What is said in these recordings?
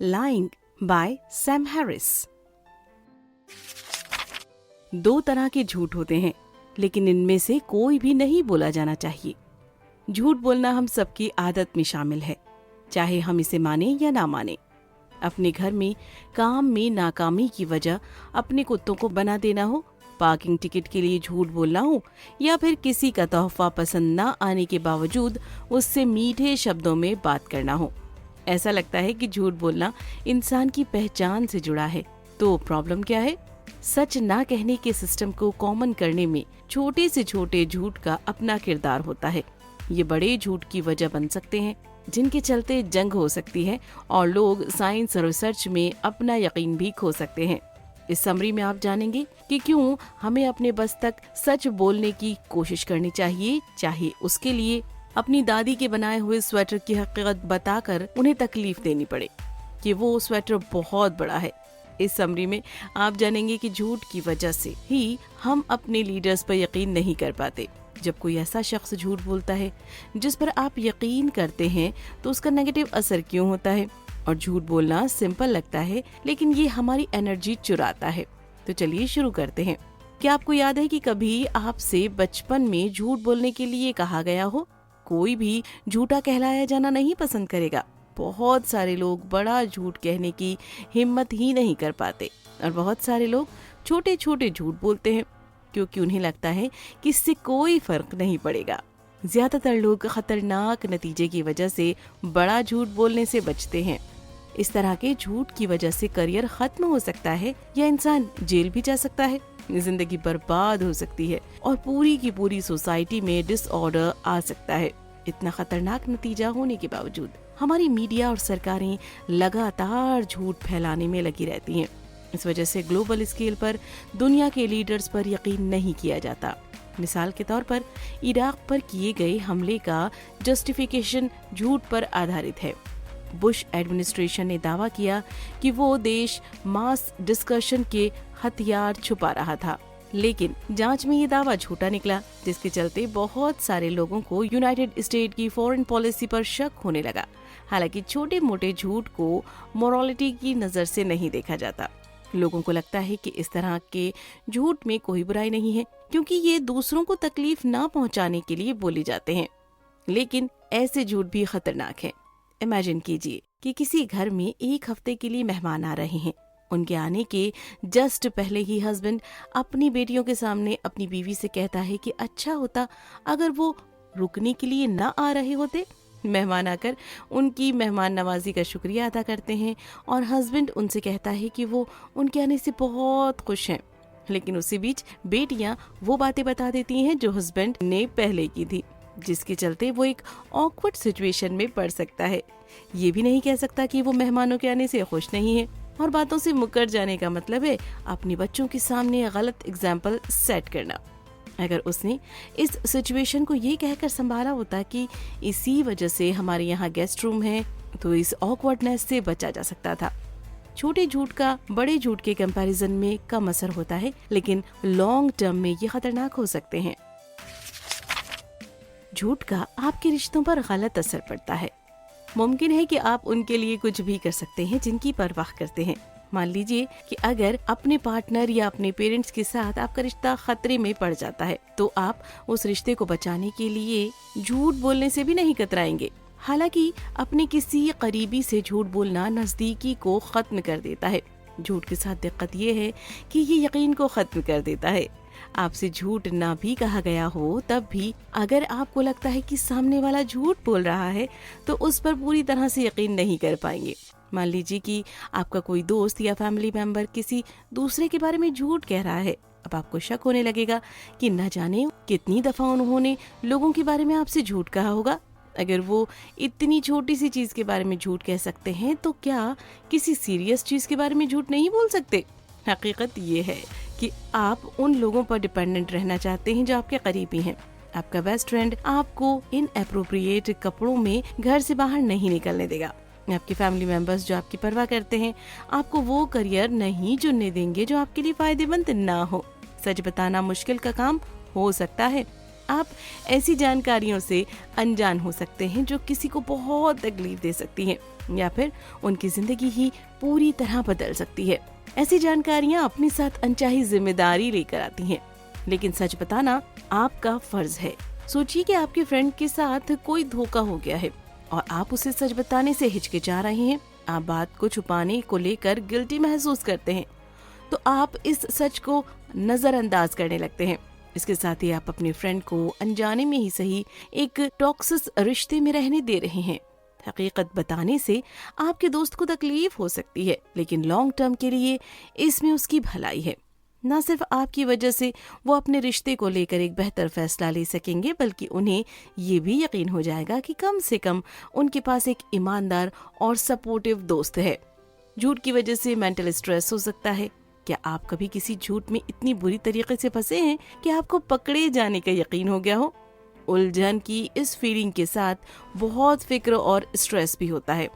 Lying by Sam Harris. दो तरह के झूठ होते हैं, लेकिन इनमें से कोई भी नहीं बोला जाना चाहिए। झूठ बोलना हम सबकी आदत में शामिल है, चाहे हम इसे माने या ना माने। अपने घर में काम में नाकामी की वजह अपने कुत्तों को बना देना हो, पार्किंग टिकट के लिए झूठ बोलना हो, या फिर किसी का तोहफा पसंद ना आने के बावजूद उससे मीठे शब्दों में बात करना हो। ऐसा लगता है कि झूठ बोलना इंसान की पहचान से जुड़ा है। तो प्रॉब्लम क्या है? सच ना कहने के सिस्टम को कॉमन करने में छोटे से छोटे झूठ का अपना किरदार होता है। ये बड़े झूठ की वजह बन सकते हैं, जिनके चलते जंग हो सकती है और लोग साइंस और रिसर्च में अपना यकीन भी खो सकते हैं। इस समरी में आप जानेंगे कि क्यों हमें अपने बस तक सच बोलने की कोशिश करनी चाहिए, चाहे उसके लिए अपनी दादी के बनाए हुए स्वेटर की हकीकत बताकर उन्हें तकलीफ देनी पड़े कि वो स्वेटर बहुत बड़ा है। इस समरी में आप जानेंगे कि झूठ की वजह से ही हम अपने लीडर्स पर यकीन नहीं कर पाते। जब कोई ऐसा शख्स झूठ बोलता है जिस पर आप यकीन करते हैं, तो उसका नेगेटिव असर क्यों होता है? और झूठ बोलना सिंपल लगता है, लेकिन ये हमारी एनर्जी चुराता है। तो चलिए शुरू करते हैं। क्या आपको याद है कि कभी आपसे बचपन में झूठ बोलने के लिए कहा गया हो? कोई भी झूठा कहलाया जाना नहीं पसंद करेगा। बहुत सारे लोग बड़ा झूठ कहने की हिम्मत ही नहीं कर पाते, और बहुत सारे लोग छोटे छोटे झूठ बोलते हैं क्योंकि उन्हें लगता है कि इससे कोई फर्क नहीं पड़ेगा। ज्यादातर लोग खतरनाक नतीजे की वजह से बड़ा झूठ बोलने से बचते हैं। इस तरह के झूठ की वजह से करियर खत्म हो सकता है, या इंसान जेल भी जा सकता है, जिंदगी बर्बाद हो सकती है और पूरी की पूरी सोसाइटी में डिसऑर्डर आ सकता है। इतना खतरनाक नतीजा होने के बावजूद हमारी मीडिया और सरकारें लगातार झूठ फैलाने में लगी रहती हैं। इस वजह से ग्लोबल स्केल पर दुनिया के लीडर्स पर यकीन नहीं किया जाता। मिसाल के तौर पर इराक पर किए गए हमले का जस्टिफिकेशन झूठ पर आधारित है। बुश एडमिनिस्ट्रेशन ने दावा किया कि वो देश मास डिस्कशन के हथियार छुपा रहा था, लेकिन जांच में ये दावा झूठा निकला, जिसके चलते बहुत सारे लोगों को यूनाइटेड स्टेट की फॉरेन पॉलिसी पर शक होने लगा। हालांकि छोटे मोटे झूठ को मोरालिटी की नजर से नहीं देखा जाता। लोगों को लगता है कि इस तरह के झूठ में कोई बुराई नहीं है, क्योंकि ये दूसरों को तकलीफ ना पहुंचाने के लिए बोले जाते हैं। लेकिन ऐसे झूठ भी खतरनाक है। इमेजिन कीजिए कि किसी घर में एक हफ्ते के लिए मेहमान आ रहे हैं। उनके आने के जस्ट पहले ही हस्बैंड अपनी बेटियों के सामने अपनी बीवी से कहता है कि अच्छा होता अगर वो रुकने के लिए ना आ रहे होते। मेहमान आकर उनकी मेहमान नवाजी का शुक्रिया अदा करते हैं और हस्बैंड उनसे कहता है कि वो उनके आने से बहुत खुश हैं। लेकिन उसी बीच बेटियां वो बातें बता देती हैं जो हस्बैंड ने पहले की थी, जिसके चलते वो एक ऑकवर्ड सिचुएशन में पड़ सकता है। ये भी नहीं कह सकता कि वो मेहमानों के आने से खुश नहीं है, और बातों से मुकर जाने का मतलब है अपने बच्चों के सामने गलत एग्जाम्पल सेट करना। अगर उसने इस सिचुएशन को ये कहकर संभाला होता कि इसी वजह से हमारे यहाँ गेस्ट रूम है, तो इस ऑकवर्डनेस से बचा जा सकता था। छोटे झूठ का बड़े झूठ के कंपैरिजन में कम असर होता है, लेकिन लॉन्ग टर्म में ये खतरनाक हो सकते हैं। झूठ का आपके रिश्तों पर गलत असर पड़ता है। मुमकिन है कि आप उनके लिए कुछ भी कर सकते हैं जिनकी परवाह करते हैं। मान लीजिए कि अगर अपने पार्टनर या अपने पेरेंट्स के साथ आपका रिश्ता खतरे में पड़ जाता है, तो आप उस रिश्ते को बचाने के लिए झूठ बोलने से भी नहीं कतराएंगे। हालांकि अपने किसी करीबी से झूठ बोलना नजदीकी को खत्म कर देता है। झूठ के साथ दिक्कत ये है कि ये यकीन को खत्म कर देता है। आपसे झूठ ना भी कहा गया हो, तब भी अगर आपको लगता है कि सामने वाला झूठ बोल रहा है, तो उस पर पूरी तरह से यकीन नहीं कर पाएंगे। मान लीजिए कि आपका कोई दोस्त या फैमिली मेंबर किसी दूसरे के बारे में झूठ कह रहा है। अब आपको शक होने लगेगा कि न जाने कितनी दफा उन्होंने लोगों के बारे में आपसे झूठ कहा होगा। अगर वो इतनी छोटी सी चीज के बारे में झूठ कह सकते हैं, तो क्या किसी सीरियस चीज के बारे में झूठ नहीं बोल सकते? हकीकत ये है कि आप उन लोगों पर डिपेंडेंट रहना चाहते हैं जो आपके करीबी हैं। आपका बेस्ट फ्रेंड आपको इनएप्रोप्रिएट कपड़ों में घर से बाहर नहीं निकलने देगा। आपके फैमिली मेंबर्स जो आपकी परवाह करते हैं आपको वो करियर नहीं चुनने देंगे जो आपके लिए फायदेमंद ना हो। सच बताना मुश्किल का काम हो सकता है। आप ऐसी जानकारियों से अनजान हो सकते हैं जो किसी को बहुत तकलीफ दे सकती हैं या फिर उनकी जिंदगी ही पूरी तरह बदल सकती है। ऐसी जानकारियां अपने साथ अनचाही जिम्मेदारी लेकर आती हैं, लेकिन सच बताना आपका फर्ज है। सोचिए कि आपके फ्रेंड के साथ कोई धोखा हो गया है और आप उसे सच बताने से हिचकिचा रहे हैं। आप बात को छुपाने को लेकर गिल्टी महसूस करते हैं, तो आप इस सच को नजरअंदाज करने लगते हैं। इसके साथ ही आप अपने फ्रेंड को अनजाने में ही सही एक टॉक्सिक रिश्ते में रहने दे रहे हैं। हकीकत बताने से आपके दोस्त को तकलीफ हो सकती है, लेकिन लॉन्ग टर्म के लिए इसमें उसकी भलाई है। न सिर्फ आपकी वजह से वो अपने रिश्ते को लेकर एक बेहतर फैसला ले सकेंगे, बल्कि उन्हें ये भी यकीन हो जाएगा कि कम से कम उनके पास एक ईमानदार और सपोर्टिव दोस्त है। झूठ की वजह से मेंटल स्ट्रेस हो सकता है। क्या आप कभी किसी झूठ में इतनी बुरी तरीके से फंसे हैं कि आपको पकड़े जाने का यकीन हो गया हो? उलझन की इस फीलिंग के साथ बहुत फिक्र और स्ट्रेस भी होता है,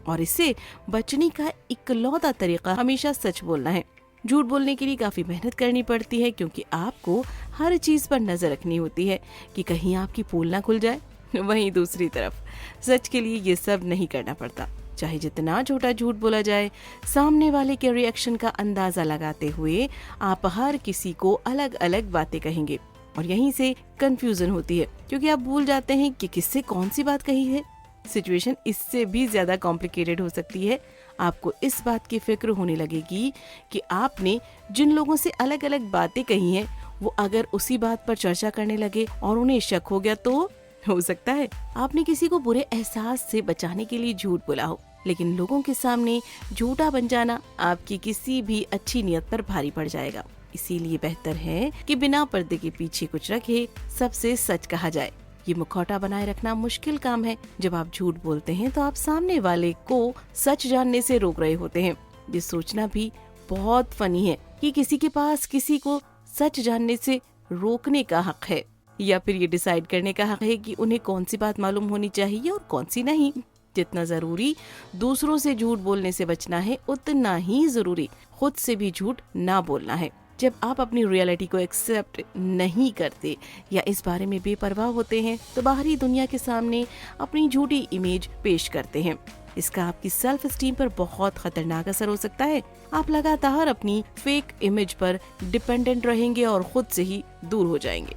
और इससे बचने का इकलौता तरीका हमेशा सच बोलना है। झूठ बोलने के लिए काफी मेहनत करनी पड़ती है, क्योंकि आपको हर चीज पर नजर रखनी होती है कि कहीं आपकी पोल ना खुल जाए। वहीं दूसरी तरफ सच के लिए ये सब नहीं करना पड़ता। चाहे जितना छोटा झूठ बोला जाए, सामने वाले के रिएक्शन का अंदाजा लगाते हुए आप हर किसी को अलग अलग बातें कहेंगे, और यहीं से कंफ्यूजन होती है, क्योंकि आप भूल जाते हैं कि किससे कौन सी बात कही है। सिचुएशन इससे भी ज्यादा कॉम्प्लिकेटेड हो सकती है। आपको इस बात की फिक्र होने लगेगी कि आपने जिन लोगों से अलग अलग बातें कही हैं, वो अगर उसी बात पर चर्चा करने लगे और उन्हें शक हो गया, तो हो सकता है आपने किसी को बुरे एहसास से बचाने के लिए झूठ बोला हो, लेकिन लोगों के सामने झूठा बन जाना आपकी किसी भी अच्छी नियत पर भारी पड़ जाएगा। इसीलिए बेहतर है कि बिना पर्दे के पीछे कुछ रखे सबसे सच कहा जाए। ये मुखौटा बनाए रखना मुश्किल काम है। जब आप झूठ बोलते हैं तो आप सामने वाले को सच जानने से रोक रहे होते हैं। ये सोचना भी बहुत फनी है कि किसी के पास किसी को सच जानने से रोकने का हक है, या फिर ये डिसाइड करने का हक है कि उन्हें कौन सी बात मालूम होनी चाहिए और कौन सी नहीं। जितना जरूरी दूसरों से झूठ बोलने से बचना है, उतना ही जरूरी खुद से भी झूठ ना बोलना है। जब आप अपनी रियलिटी को एक्सेप्ट नहीं करते या इस बारे में बेपरवाह होते हैं, तो बाहरी दुनिया के सामने अपनी झूठी इमेज पेश करते हैं। इसका आपकी सेल्फ एस्टीम पर बहुत खतरनाक असर हो सकता है। आप लगातार अपनी फेक इमेज पर डिपेंडेंट रहेंगे और खुद से ही दूर हो जाएंगे।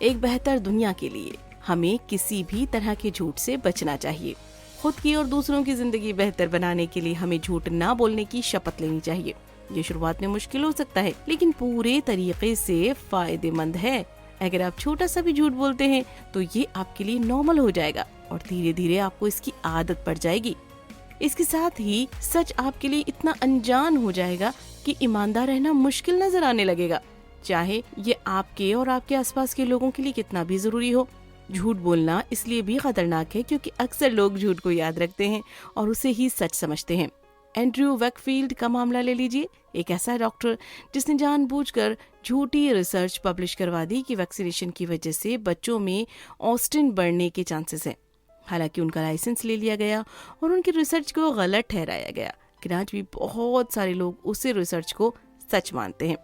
एक बेहतर दुनिया के लिए हमें किसी भी तरह के झूठ से बचना चाहिए। खुद की और दूसरों की जिंदगी बेहतर बनाने के लिए हमें झूठ ना बोलने की शपथ लेनी चाहिए। ये शुरुआत में मुश्किल हो सकता है, लेकिन पूरे तरीके से फायदेमंद है। अगर आप छोटा सा भी झूठ बोलते हैं तो ये आपके लिए नॉर्मल हो जाएगा और धीरे धीरे आपको इसकी आदत पड़ जाएगी। इसके साथ ही सच आपके लिए इतना अनजान हो जाएगा कि ईमानदार रहना मुश्किल नजर आने लगेगा, चाहे ये आपके और आपके आसपास के लोगों के लिए कितना भी जरूरी हो। झूठ बोलना इसलिए भी खतरनाक है क्योंकि अक्सर लोग झूठ को याद रखते हैं और उसे ही सच समझते हैं। एंड्रयू वैकफील्ड का मामला ले लीजिए। एक ऐसा डॉक्टर जिसने जानबूझकर झूठी रिसर्च पब्लिश करवा दी कि वैक्सीनेशन की वजह से बच्चों में ऑस्टिन बढ़ने के चांसेस हैं। हालांकि उनका लाइसेंस ले लिया गया और उनकी रिसर्च को गलत ठहराया गया, लेकिन आज भी बहुत सारे लोग उसी रिसर्च को सच मानते हैं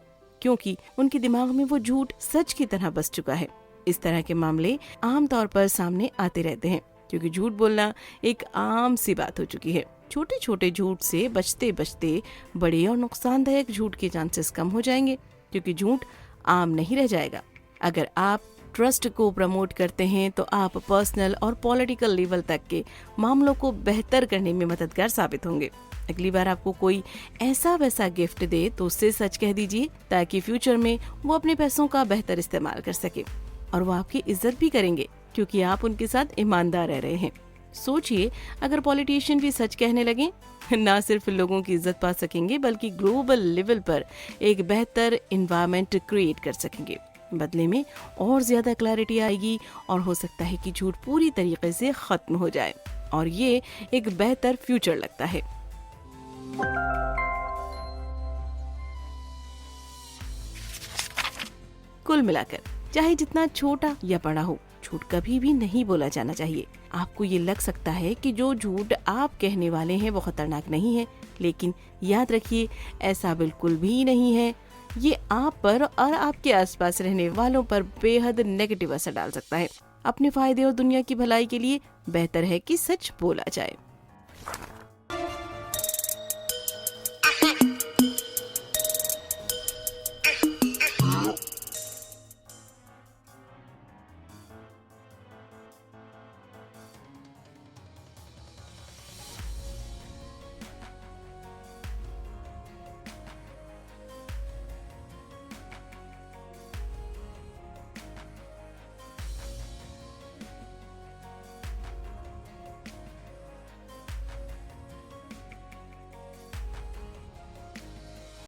क्योंकि उनके दिमाग में वो झूठ सच की तरह बस चुका है। इस तरह के मामले आमतौर पर सामने आते रहते हैं क्योंकि झूठ बोलना एक आम सी बात हो चुकी है। छोटे छोटे झूठ से बचते बचते बड़े और नुकसानदायक झूठ के चांसेस कम हो जाएंगे क्योंकि झूठ आम नहीं रह जाएगा। अगर आप ट्रस्ट को प्रमोट करते हैं तो आप पर्सनल और पॉलिटिकल लेवल तक के मामलों को बेहतर करने में मददगार साबित होंगे। अगली बार आपको कोई ऐसा वैसा गिफ्ट दे तो उससे सच कह दीजिए ताकि फ्यूचर में वो अपने पैसों का बेहतर इस्तेमाल कर सके और वो आपकी इज्जत भी करेंगे क्योंकि आप उनके साथ ईमानदार रह रहे हैं। सोचिए अगर पॉलिटिशियन भी सच कहने लगे, ना सिर्फ लोगों की इज्जत पा सकेंगे बल्कि ग्लोबल लेवल पर एक बेहतर एनवायरनमेंट क्रिएट कर सकेंगे। बदले में और ज्यादा क्लैरिटी आएगी और हो सकता है कि झूठ पूरी तरीके से खत्म हो जाए और ये एक बेहतर फ्यूचर लगता है। कुल मिलाकर चाहे जितना छोटा या बड़ा हो, झूठ कभी भी नहीं बोला जाना चाहिए। आपको ये लग सकता है कि जो झूठ आप कहने वाले हैं वो खतरनाक नहीं है, लेकिन याद रखिए ऐसा बिल्कुल भी नहीं है। ये आप पर और आपके आसपास रहने वालों पर बेहद नेगेटिव असर डाल सकता है। अपने फायदे और दुनिया की भलाई के लिए बेहतर है कि सच बोला जाए।